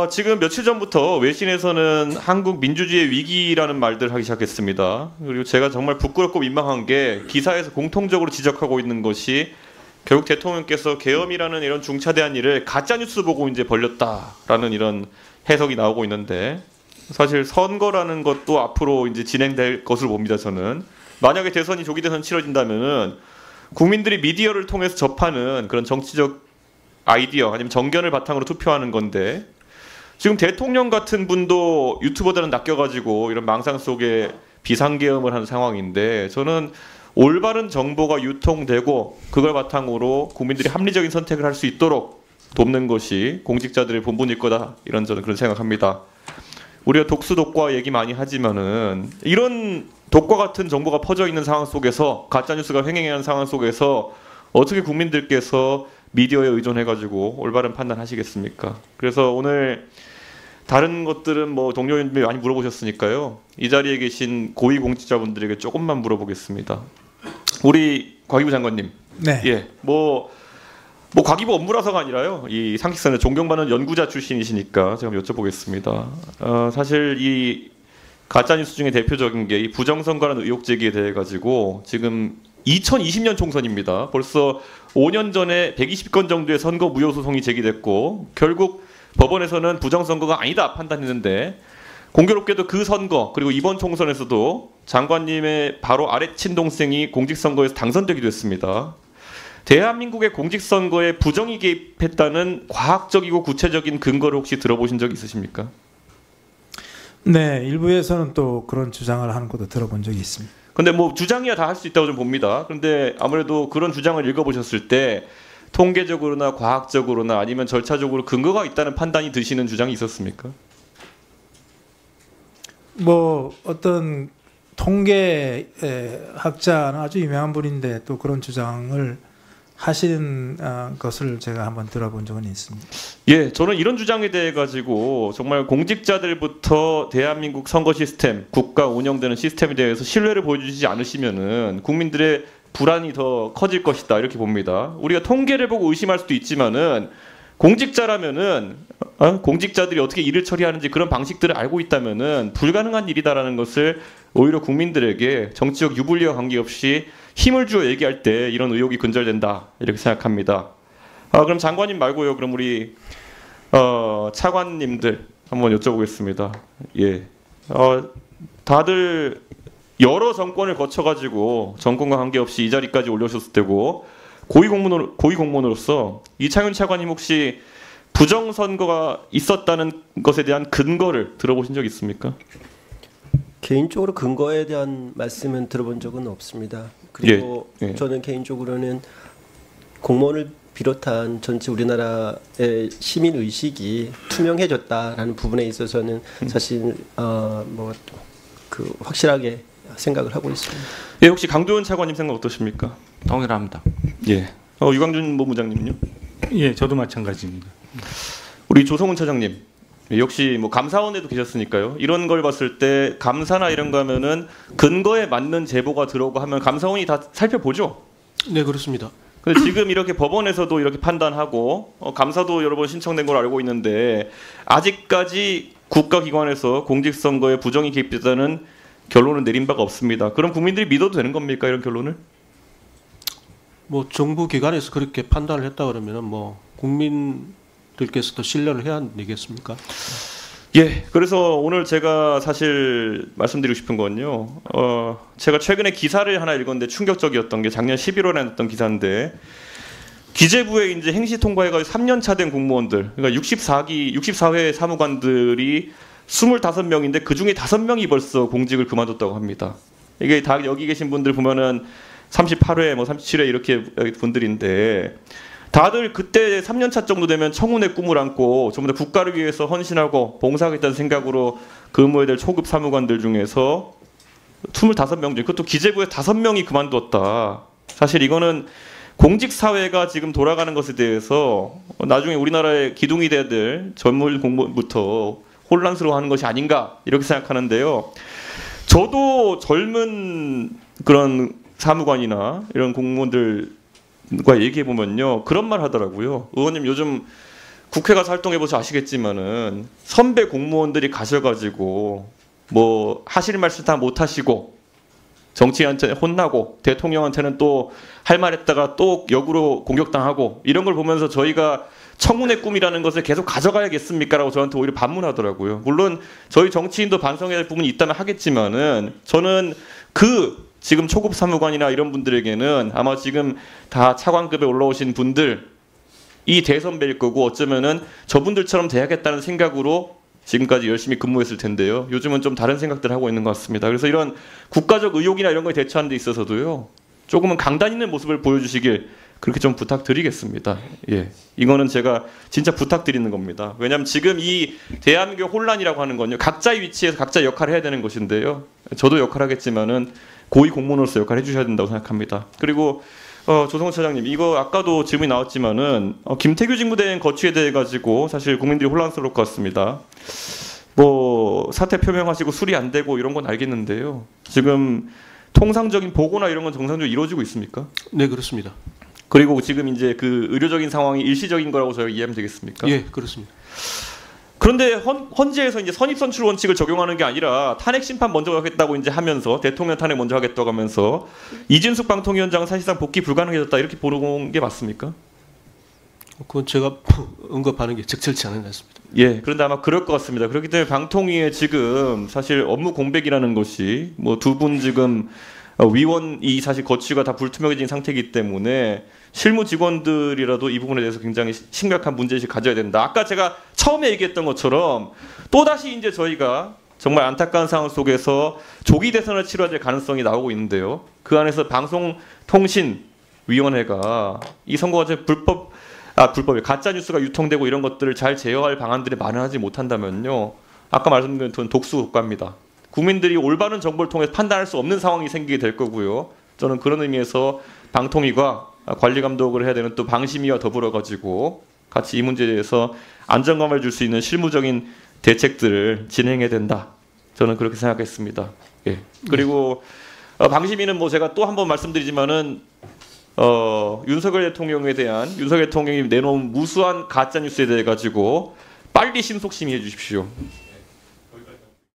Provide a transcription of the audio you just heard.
지금 며칠 전부터 외신에서는 한국 민주주의의 위기라는 말들 하기 시작했습니다. 그리고 제가 정말 부끄럽고 민망한 게 기사에서 공통적으로 지적하고 있는 것이 결국 대통령께서 계엄이라는 이런 중차대한 일을 가짜뉴스 보고 이제 벌렸다라는 이런 해석이 나오고 있는데 사실 선거라는 것도 앞으로 이제 진행될 것으로 봅니다. 저는 만약에 대선이 조기 대선 치러진다면은 국민들이 미디어를 통해서 접하는 그런 정치적 아이디어 아니면 정견을 바탕으로 투표하는 건데 지금 대통령 같은 분도 유튜버들은 낚여가지고 이런 망상 속에 비상계엄을 하는 상황인데 저는 올바른 정보가 유통되고 그걸 바탕으로 국민들이 합리적인 선택을 할 수 있도록 돕는 것이 공직자들의 본분일 거다 이런 저는 그런 생각합니다. 우리가 독수독과 얘기 많이 하지만은 이런 독과 같은 정보가 퍼져 있는 상황 속에서 가짜 뉴스가 횡행하는 상황 속에서 어떻게 국민들께서 미디어에 의존해가지고 올바른 판단하시겠습니까? 그래서 오늘 다른 것들은 뭐 동료님들이 많이 물어보셨으니까요. 이 자리에 계신 고위공직자분들에게 조금만 물어보겠습니다. 우리 과기부 장관님. 네. 예. 뭐 과기부 업무라서가 아니라요. 이 상식선에 존경받는 연구자 출신이시니까 제가 여쭤보겠습니다. 사실 이 가짜뉴스 중에 대표적인 게 이 부정선거라는 의혹 제기에 대해 가지고 지금 2020년 총선입니다. 벌써 5년 전에 120건 정도의 선거 무효 소송이 제기됐고 결국 법원에서는 부정선거가 아니다 판단했는데 공교롭게도 그 선거 그리고 이번 총선에서도 장관님의 바로 아래 친동생이 공직선거에서 당선되기도 했습니다. 대한민국의 공직선거에 부정이 개입했다는 과학적이고 구체적인 근거를 혹시 들어보신 적 있으십니까? 네, 일부에서는 또 그런 주장을 하는 것도 들어본 적이 있습니다. 근데 뭐 주장이야 다 할 수 있다고 좀 봅니다. 그런데 아무래도 그런 주장을 읽어보셨을 때 통계적으로나 과학적으로나 아니면 절차적으로 근거가 있다는 판단이 드시는 주장이 있었습니까? 뭐 어떤 통계 학자는 아주 유명한 분인데 또 그런 주장을 하신 것을 제가 한번 들어본 적은 있습니다. 예, 저는 이런 주장에 대해 가지고 정말 공직자들부터 대한민국 선거 시스템, 국가 운영되는 시스템에 대해서 신뢰를 보여주지 않으시면은 국민들의 불안이 더 커질 것이다 이렇게 봅니다. 우리가 통계를 보고 의심할 수도 있지만은 공직자라면은 공직자들이 어떻게 일을 처리하는지 그런 방식들을 알고 있다면은 불가능한 일이다라는 것을 오히려 국민들에게 정치적 유불리와 관계없이 힘을 주어 얘기할 때 이런 의혹이 근절된다 이렇게 생각합니다. 그럼 장관님 말고요. 그럼 우리 차관님들 한번 여쭤보겠습니다. 예, 다들 여러 정권을 거쳐가지고 정권과 관계없이 이 자리까지 올려오셨을 때고 고위공무원으로서 이창윤 차관님 혹시 부정선거가 있었다는 것에 대한 근거를 들어보신 적 있습니까? 개인적으로 근거에 대한 말씀은 들어본 적은 없습니다. 그리고 예. 저는 개인적으로는 공무원을 비롯한 전체 우리나라의 시민 의식이 투명해졌다라는 부분에 있어서는 사실 확실하게 생각을 하고 있습니다. 예, 혹시 강도현 차관님 생각 어떠십니까? 동일합니다. 예. 유광준 본부장님은요? 예, 저도 마찬가지입니다. 우리 조성훈 차장님. 역시 뭐 감사원에도 계셨으니까요. 이런 걸 봤을 때 감사나 이런 거 하면은 근거에 맞는 제보가 들어오고 하면 감사원이 다 살펴보죠. 네, 그렇습니다. 근데 지금 이렇게 법원에서도 이렇게 판단하고 감사도 여러 번 신청된 걸 알고 있는데 아직까지 국가기관에서 공직선거에 부정이 개입됐다는 결론을 내린 바가 없습니다. 그럼 국민들이 믿어도 되는 겁니까 이런 결론을? 뭐 정부 기관에서 그렇게 판단을 했다 그러면은 뭐 국민들께서도 신뢰를 해야 되겠습니까? 예, 그래서 오늘 제가 사실 말씀드리고 싶은 건요. 제가 최근에 기사를 하나 읽었는데 충격적이었던 게 작년 11월에 났던 기사인데 기재부에 이제 행시 통과해가지고 3년 차 된 공무원들, 그러니까 64회 사무관들이 25명인데 그 중에 5명이 벌써 공직을 그만뒀다고 합니다. 이게 다 여기 계신 분들 보면은 38회, 뭐 37회 이렇게 분들인데 다들 그때 3년차 정도 되면 청운의 꿈을 안고 전부 다 국가를 위해서 헌신하고 봉사하겠다는 생각으로 근무해야 될 초급 사무관들 중에서 25명 중에 그것도 기재부에 5명이 그만뒀다. 사실 이거는 공직사회가 지금 돌아가는 것에 대해서 나중에 우리나라의 기둥이 돼야 될 전문 공무원부터 혼란스러워하는 것이 아닌가 이렇게 생각하는데요. 저도 젊은 그런 사무관이나 이런 공무원들과 얘기해 보면요 그런 말 하더라고요. 의원님 요즘 국회 가서 활동해 보셔 아시겠지만은 선배 공무원들이 가셔가지고 뭐 하실 말씀 다 못 하시고 정치인한테 혼나고 대통령한테는 또 할 말 했다가 또 역으로 공격당하고 이런 걸 보면서 저희가 청문회 꿈이라는 것을 계속 가져가야겠습니까라고 저한테 오히려 반문하더라고요. 물론 저희 정치인도 반성해야 할 부분이 있다면 하겠지만은 저는 그 지금 초급 사무관이나 이런 분들에게는 아마 지금 다 차관급에 올라오신 분들 이 대선배일 거고 어쩌면은 저분들처럼 돼야겠다는 생각으로 지금까지 열심히 근무했을 텐데요. 요즘은 좀 다른 생각들을 하고 있는 것 같습니다. 그래서 이런 국가적 의혹이나 이런 거에 대처하는 데 있어서도요. 조금은 강단 있는 모습을 보여주시길 그렇게 좀 부탁드리겠습니다. 예, 이거는 제가 진짜 부탁드리는 겁니다. 왜냐하면 지금 이 대한민국 혼란이라고 하는 건요. 각자의 위치에서 각자 역할을 해야 되는 것인데요. 저도 역할하겠지만은 고위 공무원으로서 역할을 해주셔야 된다고 생각합니다. 그리고 조성호 차장님, 이거 아까도 질문이 나왔지만은 김태규 직무대행 거취에 대해 가지고 사실 국민들이 혼란스러울 것 같습니다. 뭐 사퇴 표명하시고 수리 안 되고 이런 건 알겠는데요. 지금 통상적인 보고나 이런 건 정상적으로 이루어지고 있습니까? 네, 그렇습니다. 그리고 지금 이제 그 의료적인 상황이 일시적인 거라고 저희가 이해하면 되겠습니까? 예, 그렇습니다. 그런데 헌재에서 이제 선입선출 원칙을 적용하는 게 아니라 탄핵 심판 먼저 하겠다고 이제 하면서 대통령 탄핵 먼저 하겠다고 하면서 이진숙 방통위원장은 사실상 복귀 불가능해졌다 이렇게 보는 게 맞습니까? 그건 제가 언급하는 게 적절치 않은 것 같습니다. 예, 그런데 아마 그럴 것 같습니다. 그렇기 때문에 방통위에 지금 사실 업무 공백이라는 것이 뭐 두 분 지금 위원이 사실 거취가 다 불투명해진 상태이기 때문에 실무 직원들이라도 이 부분에 대해서 굉장히 심각한 문제의식을 가져야 된다. 아까 제가 처음에 얘기했던 것처럼 또다시 이제 저희가 정말 안타까운 상황 속에서 조기 대선을 치러야 될 가능성이 나오고 있는데요. 그 안에서 방송통신위원회가 이 선거가 불법이 가짜 뉴스가 유통되고 이런 것들을 잘 제어할 방안들이 마련하지 못한다면요. 아까 말씀드린 독수 효과입니다. 국민들이 올바른 정보를 통해서 판단할 수 없는 상황이 생기게 될 거고요. 저는 그런 의미에서 방통위가 관리 감독을 해야 되는 또 방심위와 더불어 가지고 같이 이 문제에 대해서 안정감을 줄 수 있는 실무적인 대책들을 진행해야 된다. 저는 그렇게 생각했습니다. 예. 그리고 방심위는 뭐 제가 또 한 번 말씀드리지만은 윤석열 대통령에 대한 윤석열 대통령이 내놓은 무수한 가짜 뉴스에 대해 가지고 빨리 신속 심의해 주십시오.